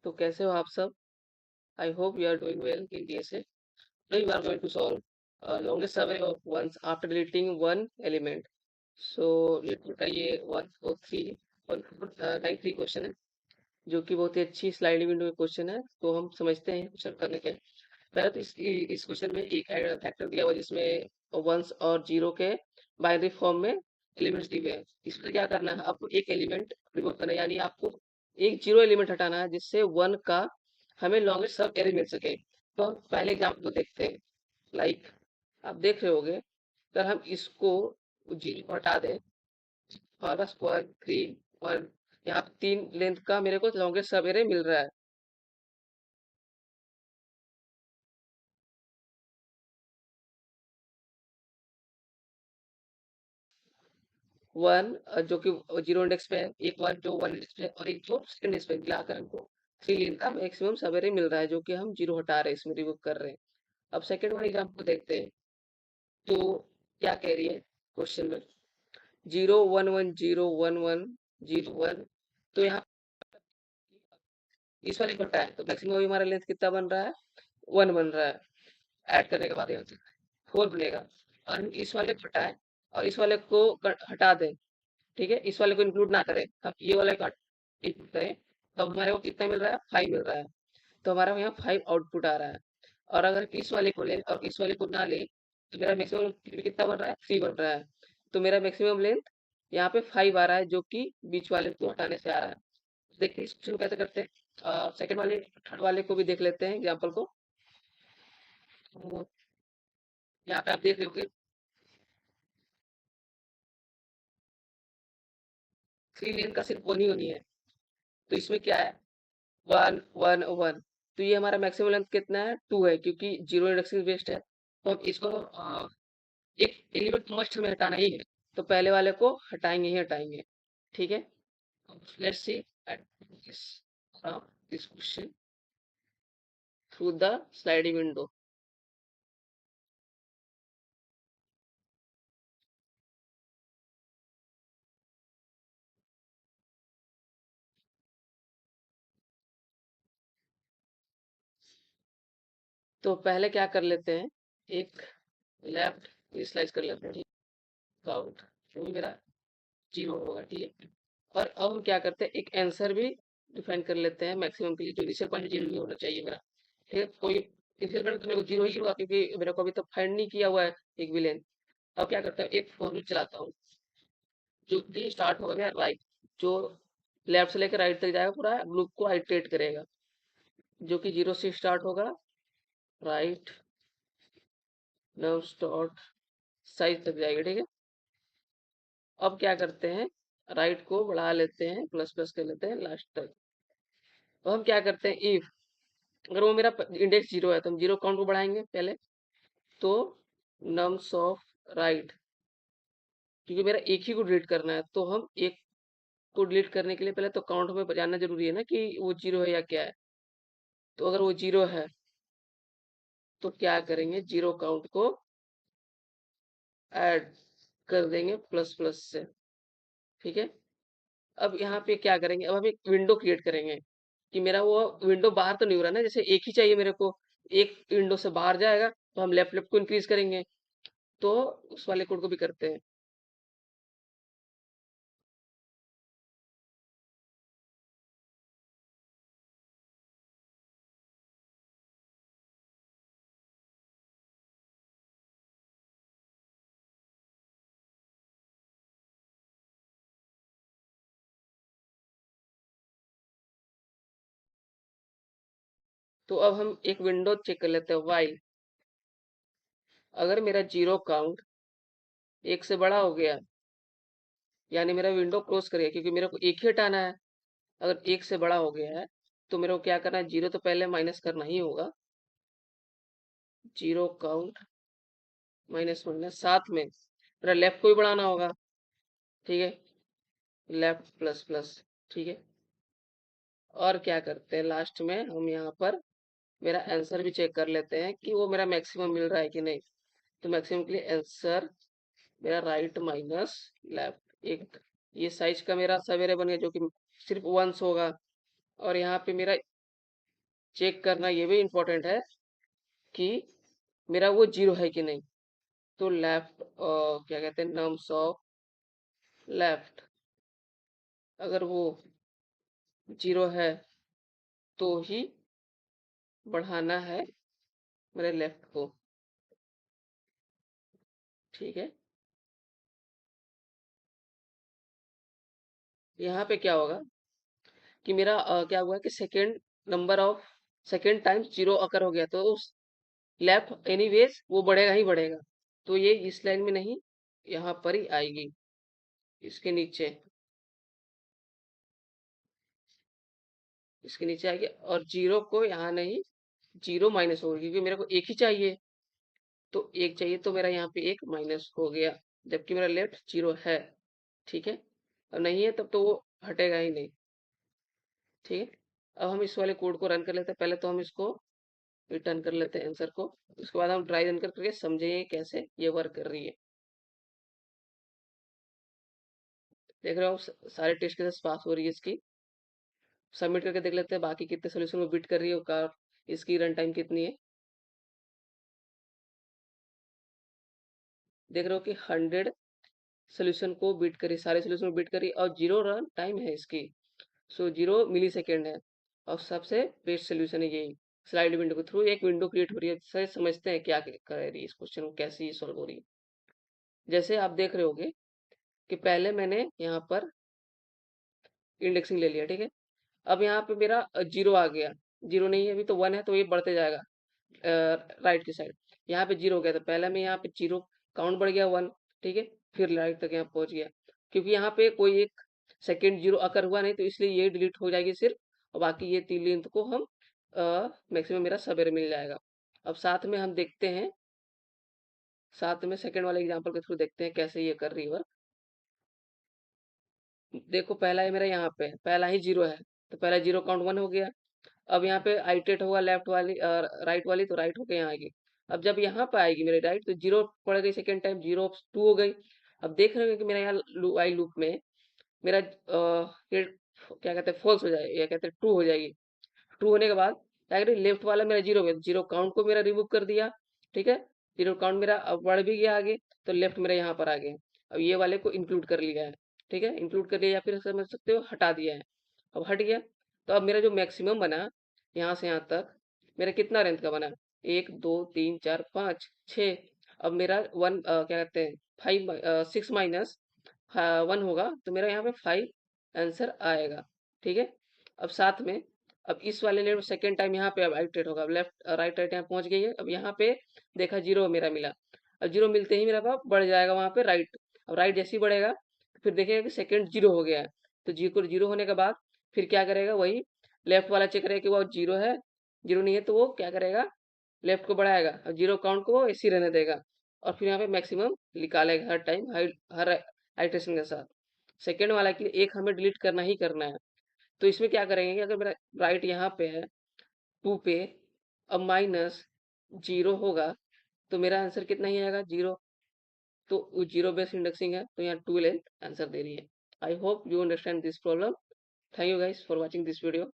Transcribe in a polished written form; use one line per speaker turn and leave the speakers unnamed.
तो कैसे हो आप सब? I hope you are doing well in DSA. Today we are going to solve longest survey of ones after deleting one element. So ये 143 और 93 question है जो कि बहुत ही अच्छी स्लाइडिंग विंडो में क्वेश्चन है। तो हम समझते हैं क्वेश्चन करने के पहले तो इस क्वेश्चन में एक फैक्टर दिया हुआ है जिसमें वंस और जीरो के बाइनरी फॉर्म में एलिमेंट्स दिए हुए हैं। इसमें क्या करना है, आपको एक एलिमेंट रिमूव करना है, यानी आपको एक जीरो एलिमेंट हटाना है जिससे वन का हमें लॉन्गेस्ट सब एरे मिल सके। तो हम पहले एग्जाम्पल को देखते हैं। लाइक आप देख रहे होगे, अगर हम इसको जीरो को हटा दें और बस 1 3 1, यहाँ पे 3 लेंथ का मेरे को लॉन्गेस्ट सब एरे मिल रहा है। 1 जो कि जीरो इंडेक्स पे है, एक 1 जो 1 इंडेक्स पे है और एक जो सेकंड इंडेक्स पे, मिलाकर हमको 3 लेंथ का मैक्सिमम सब एरे मिल रहा है जो कि हम जीरो हटा रहे हैं, इसमें रिमूव कर रहे हैं। अब सेकंड वाले एग्जाम्पल को देखते हैं। तो क्या कह रही है क्वेश्चन में, 0 1 1 0 1 1 0 1। तो यहाँ इस वाले को हटाए तो मैक्सिमम हमारा लेंथ कितना बन रहा है, 1 बन रहा है। ऐड करने के बाद यहाँ से 4 बनेगा। और इस वाले को हटाए और इस वाले को हटा दें, ठीक है, इस वाले को इंक्लूड ना करें, अब ये वाला का इंक्लूड करें, तो हमारे को कितना मिल रहा है, 5 मिल रहा है। तो हमारा यहाँ 5 आउटपुट आ रहा है। और अगर इस वाले को लें और इस वाले को ना लें तो मेरा मैक्सिमम कितना बन रहा है, 3 बन रहा है। तो मेरा मैक्सिमम लेंथ यहाँ पे 5 आ रहा है जो कि बीच वाले को हटाने से आ रहा है। देखते हैं इस क्वेश्चन को कैसे करते हैं। सेकंड वाले थर्ड वाले को भी देख लेते हैं एग्जाम्पल को। तो यहाँ पे आप देख रहे होगे 3 लेंथ का सिर्फ 1 ही होनी है। तो इसमें क्या है, 1 1 1। तो ये हमारा मैक्सिमम लेंथ कितना है, 2 है, क्योंकि जीरो इंडेक्सिंग वेस्ट है। तो हम इसको एक एलिमेंट मस्ट में हटाना ही है, तो पहले वाले को हटाएंगे ही हटाएंगे। ठीक है, let's see this this question through the sliding window. तो पहले क्या कर लेते हैं, एक लेफ्ट स्लाइस कर लेते हैं, काउंट जो भी मेरा जीरो होगा, ठीक है। और अब हम क्या करते हैं, एक आंसर भी डिफाइन कर लेते हैं मैक्सिमम के लिए, जो इनिशियल पॉइंट जीरो ही होना चाहिए मेरा। ठीक है, कोई इनिशियल पॉइंट तो मेरे को जीरो ही होगा क्योंकि मेरे को अभी तक फाइंड नहीं किया हुआ है एक भी लेंथ। अब क्या करता है, एक फॉर लूप चलाता हूँ जो कि स्टार्ट होगा मेरा राइट, जो लेफ्ट से लेकर राइट तक जाएगा, पूरा लूप को आइटरेट करेगा, जो कि जीरो से स्टार्ट होगा, राइट नाउ स्टार्ट साइज तक जाएगा, ठीक है। अब क्या करते हैं, राइट को बढ़ा लेते हैं, प्लस प्लस कर लेते हैं लास्ट तक। तो हम क्या करते हैं, इफ अगर वो मेरा इंडेक्स जीरो है तो हम जीरो काउंट को बढ़ाएंगे पहले। तो नम्स ऑफ राइट, क्योंकि मेरा एक ही को डिलीट करना है, तो हम एक को डिलीट करने के लिए पहले तो काउंट में जानना जरूरी है ना कि वो जीरो है या क्या है। तो अगर वो जीरो है तो क्या करेंगे, जीरो काउंट को ऐड कर देंगे प्लस प्लस से, ठीक है। अब यहाँ पे क्या करेंगे, अब हम एक विंडो क्रिएट करेंगे कि मेरा वो विंडो बाहर तो नहीं हो रहा ना, जैसे एक ही चाहिए मेरे को, एक विंडो से बाहर जाएगा तो हम लेफ्ट लेफ्ट को इंक्रीज करेंगे। तो उस वाले कोड को भी करते हैं। तो अब हम एक विंडो चेक कर लेते हैं, वाइल अगर मेरा जीरो काउंट एक से बड़ा हो गया, यानी मेरा विंडो क्लोज करेगा क्योंकि मेरे को एक ही हटाना है। अगर एक से बड़ा हो गया है तो मेरे को क्या करना है, जीरो तो पहले माइनस करना ही होगा, जीरो काउंट माइनस माइनस, साथ में मेरा लेफ्ट को भी बढ़ाना होगा, ठीक है, लेफ्ट प्लस प्लस, ठीक है। और क्या करते हैं, लास्ट में हम यहाँ पर मेरा आंसर भी चेक कर लेते हैं कि वो मेरा मैक्सिमम मिल रहा है कि नहीं। तो मैक्सिमम के लिए आंसर मेरा राइट माइनस लेफ्ट, एक ये साइज का मेरा सवेरे बन गया जो कि सिर्फ वंस होगा। और यहाँ पे मेरा चेक करना ये भी इम्पोर्टेंट है कि मेरा वो जीरो है कि नहीं। तो लेफ्ट क्या कहते हैं, नम्स ऑफ लेफ्ट, अगर वो जीरो है तो ही बढ़ाना है मेरे लेफ्ट को। ठीक है, यहाँ पे क्या होगा कि मेरा क्या हुआ कि second number of second times zero occur हो गया, तो लेफ्ट एनीवेज वो बढ़ेगा ही बढ़ेगा। तो ये इस लाइन में नहीं, यहाँ पर ही आएगी, इसके नीचे, इसके नीचे आएगी। और जीरो को यहाँ नहीं, जीरो माइनस होगी, क्योंकि मेरे को एक ही चाहिए, तो एक चाहिए, तो मेरा यहाँ पे एक माइनस हो गया, जबकि मेरा लेफ्ट जीरो है। ठीक है, और नहीं है तब तो वो हटेगा ही नहीं। ठीक है, अब हम इस वाले कोड को रन कर लेते हैं। पहले तो हम इसको रिटर्न कर लेते हैं आंसर को, उसके बाद हम ट्राई रन करके समझेंगे कैसे ये वर्क कर रही है। देख रहे हो सारे टेस्ट केसेस पास हो रही है इसकी। सबमिट करके देख लेते हैं बाकी कितने सोल्यूशन को बीट कर रही है और इसकी रन टाइम कितनी है। देख रहे हो कि 100 सोल्यूशन को बीट करी, सारे सोल्यूशन को बीट करी, और जीरो रन टाइम है इसकी। सो 0 मिली सेकेंड है, और सबसे बेस्ट सोल्यूशन है यही। स्लाइड विंडो के थ्रू एक विंडो क्रिएट हो रही है, सही समझते हैं क्या कर रही है, इस क्वेश्चन को कैसे सॉल्व हो रही है। जैसे आप देख रहे होगे कि पहले मैंने यहाँ पर इंडेक्सिंग ले लिया। ठीक है, अब यहाँ पे मेरा जीरो आ गया, जीरो नहीं है अभी तो वन है, तो ये बढ़ते जाएगा राइट की साइड। यहाँ पे जीरो हो गया, तो पहले में यहाँ पे जीरो काउंट बढ़ गया वन। ठीक है, फिर राइट तक यहाँ पहुंच गया, क्योंकि यहाँ पे कोई एक सेकेंड जीरो अकर हुआ नहीं, तो इसलिए ये डिलीट हो जाएगी सिर्फ, और बाकी ये तीन लेंथ को हम मैक्सिमम मेरा सवेरे मिल जाएगा। अब साथ में हम देखते हैं, साथ में सेकेंड वाले एग्जाम्पल के थ्रू देखते हैं कैसे ये कर रही है वर्क। देखो पहला है मेरा, यहाँ पे पहला ही जीरो है, तो पहला जीरो काउंट वन हो गया। अब यहाँ पे आइटेट होगा लेफ्ट वाली राइट वाली, तो राइट होके यहाँ आएगी। अब जब यहाँ पे आएगी मेरे राइट, तो जीरो पड़ गई, सेकेंड टाइम जीरो टू हो गई। अब देख रहे हो कि मेरा यहाँ वाई लूप में मेरा ये क्या कहते हैं फॉल्स हो जाएगी, या कहते हैं ट्रू हो जाएगी। ट्रू होने के बाद क्या करें, लेफ्ट वाला मेरा जीरो हो गया, जीरो काउंट को मेरा रिमूव कर दिया। ठीक है, जीरो काउंट मेरा अब बढ़ भी गया आगे, तो लेफ्ट मेरा यहाँ पर आ गया। अब ये वाले को इंक्लूड कर लिया है। ठीक है, इंक्लूड कर लिया, या फिर समझ सकते हो हटा दिया है। अब हट गया, तो अब मेरा जो मैक्सिमम बना यहाँ से यहाँ तक, मेरा कितना रेंथ का बना, एक दो तीन चार पाँच छः। अब मेरा वन क्या कहते हैं फाइव, सिक्स माइनस वन होगा, तो मेरा यहाँ पे फाइव आंसर आएगा। ठीक है, अब साथ में अब इस वाले लेवल सेकेंड टाइम यहाँ पे अब आइटरेट होगा, लेफ्ट राइट राइट यहाँ पहुंच गई है। अब यहाँ पे देखा जीरो मेरा मिला, अब जीरो मिलते ही मेरा पाप बढ़ जाएगा वहाँ पे राइट। अब राइट जैसे ही बढ़ेगा, फिर देखेगा कि सेकेंड जीरो हो गया है, तो जीरो जीरो होने के बाद फिर क्या करेगा, वही लेफ्ट वाला चेक करेगा कि वो जीरो है, जीरो नहीं है, तो वो क्या करेगा, लेफ्ट को बढ़ाएगा, और जीरो काउंट को वो ऐसे ही रहने देगा, और फिर यहाँ पे मैक्सिमम निकालेगा हर टाइम, हर आइट्रेशन के साथ। सेकेंड वाला के लिए एक हमें डिलीट करना ही करना है। तो इसमें क्या करेंगे कि अगर मेरा राइट यहाँ पे है टू पे, अब माइनस जीरो होगा, तो मेरा आंसर कितना ही आएगा, जीरो। तो जीरो बेस इंडेक्सिंग है, तो यहाँ टू लेंथ आंसर दे रही है। आई hope you understand this problem. Thank you guys for watching this video.